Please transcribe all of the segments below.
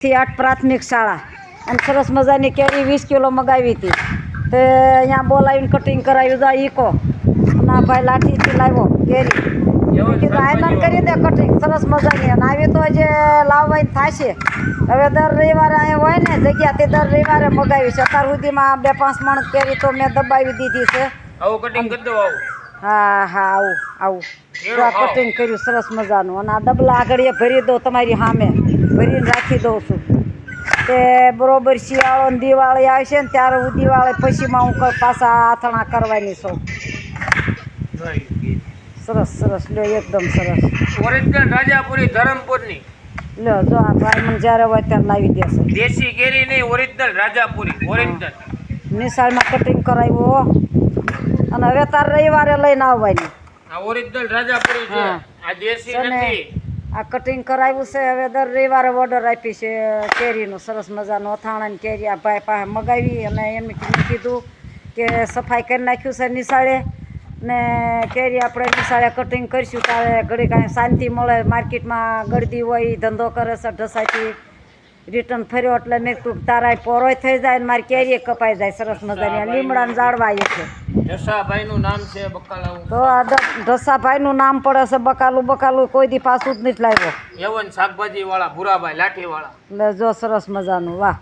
થી 8 પ્રાથમિક શાળા અને સરસ મજાની કેરી 20 કિલો મગાવી હતી તે અહીંયા બોલાવીને કટિંગ કરાવ્યું જા ઈકો અને ભાઈ લાઠીથી લાવ્યો કેરી કીધું આયનન કરી દે કટિંગ સરસ મજાની અને આવી તો જે લાવવાની થશે હવે દર રવિવારે અહીંયા હોય ને જગ્યાથી દર રવિવારે મગાવી છે અત્યાર સુધીમાં 2-5 મણ કેરી તો મેં દબાવી દીધી છે. આવું કટિંગ કરી દો આવું. હા આવું કટિંગ કર્યું સરસ મજાનું અને આ ડબલા આગળ ભરી દઉં તમારી સામે ભરીને રાખી દઉં છું તે બરોબર શિયાળો ને દિવાળી આવશે ને ત્યારે હું દિવાળી પછીમાં હું પાછા આથણા કરવાની છું. સરસ લો એકદમ સરસ ઓરિજિનલ રાજાપુરી ધરમપુરની લો જો આ ભાઈ મને જ્યારે હોય ત્યારે લાવી દેશે દેશી કેરી નહીં ઓરિજિનલ રાજાપુરી ઓરિજિનલ નિશાળમાં કટિંગ કરાવ્યું અને હવે તાર રવિવારે લઈને આવવાની આ ઓરિજિનલ રાજાપુરી છે આ દેશી નથી આ કટિંગ કરાવ્યું છે હવે દર રવિવારે ઓર્ડર આપી છે કેરીનો સરસ મજાનો અથાણાની કેરી આ ભાઈ પાસે મગાવી અને એમને કીધું કે સફાઈ કરી નાખ્યું છે નિશાળે ને કેરી આપણે નિશાળે કટિંગ કરીશું ત્યારે ઘડી કાંઈ શાંતિ મળે માર્કેટમાં ગળદી હોય ધંધો કરે છે ઢસાથી રિટર્ન ફર્યો એટલે મેં તું તારા પોરોય થઈ જાય ને મારી કેરી કપાઈ જાય સરસ મજાની લીમડાને ઝાડવા છે ઢસાભાઈનું નામ છે બકાલાવું તો આ ઢસાભાઈનું નામ પડે છે બકાલું કોઈ દી પાછું જ નથી લાવ્યો એવન શાકભાજી વાળા ભૂરાભાઈ લાઠી વાળા એટલે જો સરસ મજાનું વાહ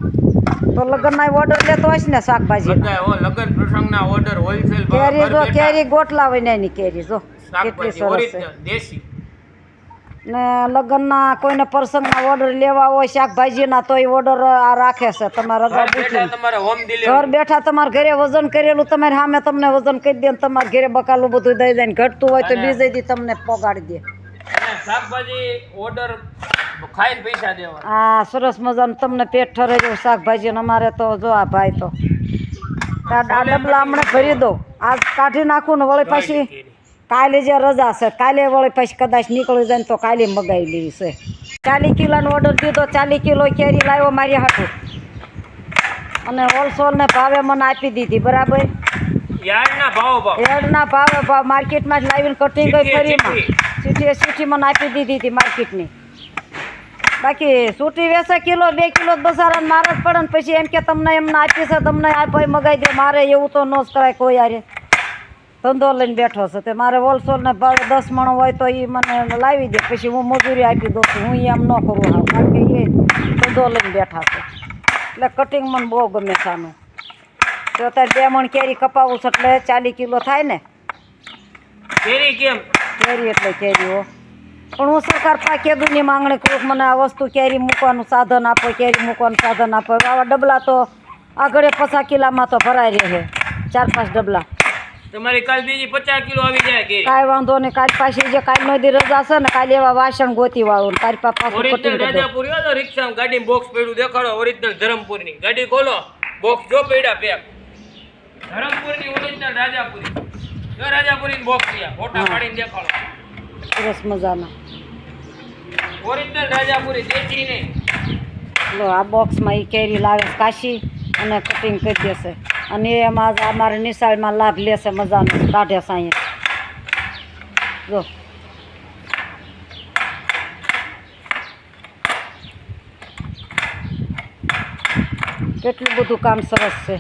તો લગ્નના ઓર્ડર લેતો હશે ને શાકભાજી લગ્ન પ્રસંગના ઓર્ડર હોલસેલ કેરી જો કેરી ગોટલા હોય ને એની કેરી જો કેટલી સરસ છે દેશી ને લગ્નના કોઈને પ્રસંગના ઓર્ડર લેવા હોય શાકભાજીના તો એ ઓર્ડર આ રાખે છે તમારે ઘર બેઠા તમારા ઘરે વજન કરેલું તમારે સામે તમને વજન કરી દે ને તમારા ઘરે બકાલું બધું દઈ જાય ને ઘટતું હોય તો બીજે દી તમને પોગાડી દે શાકભાજી ઓર્ડર ખાઈને પૈસા દેવા હા સરસ મજાનું તમને પેટ ઠરે જેવું શાકભાજી ને અમારે તો જો આ ભાઈ તો આ ડબલા હમણાં ભરી દો આજ કાઢી નાખું ને વળી પાછી કાલે જે રજા છે કાલે વળી પછી કદાચ નીકળી જાય ને તો કાલે મગાવી લેવી છે 40 કિલોનો ઓર્ડર દીધો 40 કિલો કેરી લાવ્યો મારી હાટું અને હોલસેલને ભાવે મને આપી દીધી બરાબર યાર્ડના ભાવે માર્કેટમાં જ લાવીને કટિંગ ફરીમાં સીટી મને આપી દીધી હતી માર્કેટની બાકી સૂટી વેસે કિલો 2 કિલો બસારા મારે જ પડે ને પછી એમ કે તમને એમને આપી છે તમને આ ભાઈ મગાવી દે મારે એવું તો ન જ કરાય કોઈ યારે ધંધો લઈને બેઠો છે તે મારે હોલસેલને ભાવે 10 મણ હોય તો એ મને લાવી દે પછી હું મજૂરી આપી દઉં છું હું એમ ન કરું હા કારણ કે એ ધંધો લઈને બેઠા છે એટલે કટિંગ મને બહુ ગમે સાનું તો અત્યારે 2 મણ કેરી કપાવું છે એટલે 40 કિલો થાય ને કેરી એટલે કેરી હો પણ હું સરકાર પાસે કેદુની માંગણી કરું મને આ વસ્તુ કેરી મૂકવાનું સાધન આપો આવા ડબલા તો આગળ 50 કિલોમાં તો ભરાઈ રહે 4-5 ડબલા તમારી કાલ બીજી 50 કિલો આવી જાય કે કાંઈ વાંધો નહીં કાલ પાછી જે કાલનો દી રજા છે ને કાલે એવા વાસણ ગોતી વાળું તારી પાછું ઓરિજિનલ રાજાપુરી હોય તો રિક્ષામાં ગાડીમાં બોક્સ પડ્યું દેખાડો ઓરિજિનલ ધરમપુરની ગાડી ખોલો બોક્સ જો પડ્યા પેક ધરમપુરની ઓરિજિનલ રાજાપુરી જો રાજાપુરીની બોક્સ છે ફોટા પાડીને દેખાડો સરસ મજાના ઓરિજિનલ રાજાપુરી દેશી ને લો આ બોક્સમાં એ કેરી લાવે કાશી અને કટિંગ કરી દેશે અને એમાં અમારે નિશાળમાં લાભ લેશે મજાનો કાઢે સાંયે જો કેટલું બધું કામ સરસ છે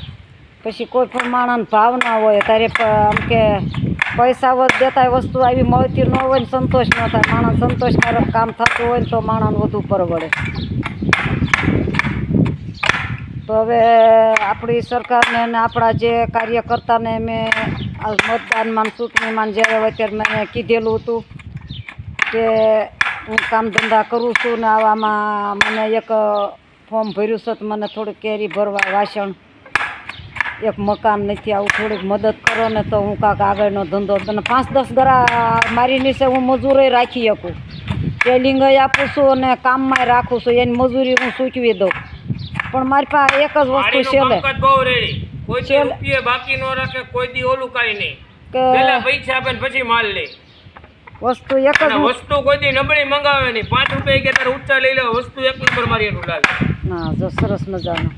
પછી કોઈ પણ માણસને ભાવ ના હોય ત્યારે આમ કે પૈસા વધ દેતા વસ્તુ આવી મળતી ન હોય ને સંતોષ ન થાય માણસ સંતોષકારક કામ થતું હોય ને તો માણસને વધુ પરવડે તો હવે આપણી સરકારને અને આપણા જે કાર્યકર્તાને મેં મતદાનમાં ચૂંટણીમાં જ્યારે હોય ત્યારે મેં કીધેલું હતું કે હું કામ ધંધા કરું છું ને આવામાં મને એક ફોર્મ ભર્યું છે તો મને થોડીક કેરી ભરવા વાસણ એક મકાન નથી આવું થોડીક મદદ કરો ને તો હું કાંક આગળનો ધંધો તને 5-10 ગરા મારી નીચે હું મજૂરી રાખી શકું ટ્રેલિંગ આપું છું અને કામમાં રાખું છું એની મજૂરી હું સૂચવી દઉં પણ મારી પાસે એક જ વસ્તુ છે બાકી ન રાખે કોઈ દી ઓલું કાઈ નહીં પહેલા પૈસા આપે ને પછી માલ લે વસ્તુ એક જ વસ્તુ કોઈ દી નબળી મંગાવે નહીં 5 રૂપિયા કે તારે ઊંચા લઈ લે વસ્તુ 1 નંબર મારી એનું લાગે ના જો સરસ મજાનું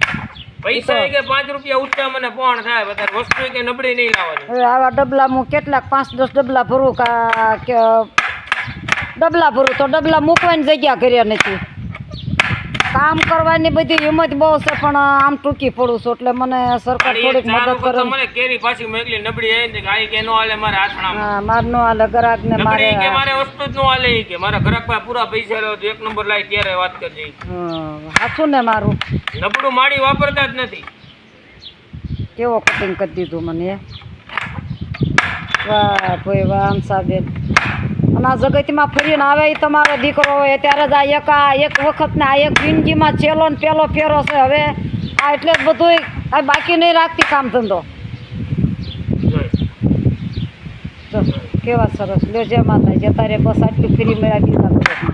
પૈસા કે 5 રૂપિયા ઊંચા મને પોણ થાય વધારે વસ્તુ કે નબળી નહીં લાવવાની હવે આવા ડબલા હું કેટલાક 5-10 ડબલા ભરું કે ડબલા ભરું તો ડબલા મૂકવાની જગ્યા ઘરે નથી કામ કરવાની બધી હિંમત બહુ છે પણ આમ ટૂંકી પડું છું એટલે મને સરકાર થોડીક મદદ વખત કરે મને કેરી પાછી મોકલી નબળી આવી ને કે આ કે નો હાલે મારે આથણામાં હા માર નો હાલે ગ્રાહક ને મારે નબળી કે મારે વસ્તુ જ નો હાલે ઈ કે મારા ગ્રાહક પાસે પૂરા પૈસા રહ્યો તો એક નંબર લાવી ત્યારે વાત કરજે હાચું ને મારું નબળું માડી વાપરતા જ નથી કેવો કટિંગ કરી દીધું મને વાહ ભાઈ વાહ હંસાબેન અને આ જગતમાં ફરીને આવે એ તમારો દીકરો હોય ત્યારે જ આ એક વખત ને આ એક જિંદગીમાં છેલ્લો ને પેલો ફેરો છે હવે આ એટલે જ બધું આ બાકી નહીં રાખતી કામ ધંધો તો કેવા સરસ લ્યો જય માતાજી અત્યારે બસ આટલી ફ્રી મળ્યા બીજા